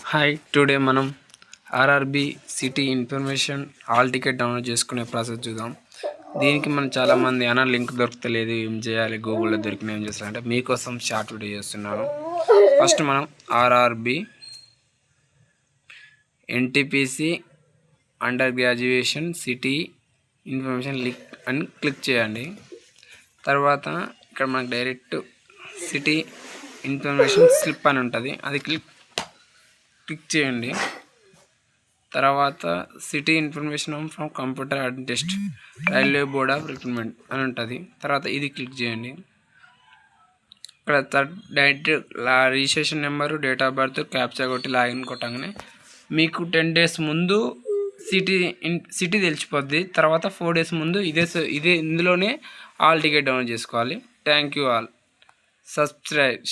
Hi, today మనం RRB city information hall ticket download చేసుకునే process చూద్దాం. దీనికి మనం చాలామంది అన్న లింక్ దొరకలేదు, ఏం చేయాలి, గూగుల్లో దొరికిన ఏం చేస్తారంటే మీకోసం షార్ట్ వీడియో చేస్తున్నాను. ఫస్ట్ మనం RRB NTPC under graduation city information link అని క్లిక్ చేయండి. తర్వాత ఇక్కడ మనకు డైరెక్ట్ సిటీ ఇన్ఫర్మేషన్ స్లిప్ అని ఉంటుంది, అది క్లిక్ చేయండి. తర్వాత city information from computer and test railway board of recruitment అని ఉంటుంది. తర్వాత ఇది క్లిక్ చేయండి. ఇక్కడ direct registration number, date of birth, captcha కొట్టి లాగిన్ కొట్టగానే మీకు 10 days ముందు సిటీ తెలిసిపోద్ది. తర్వాత 4 days ముందు ఇదే ఇందులోనే హాల్ టికెట్ డౌన్లోడ్ చేసుకోవాలి. Thank you all. సబ్స్క్రైబ్.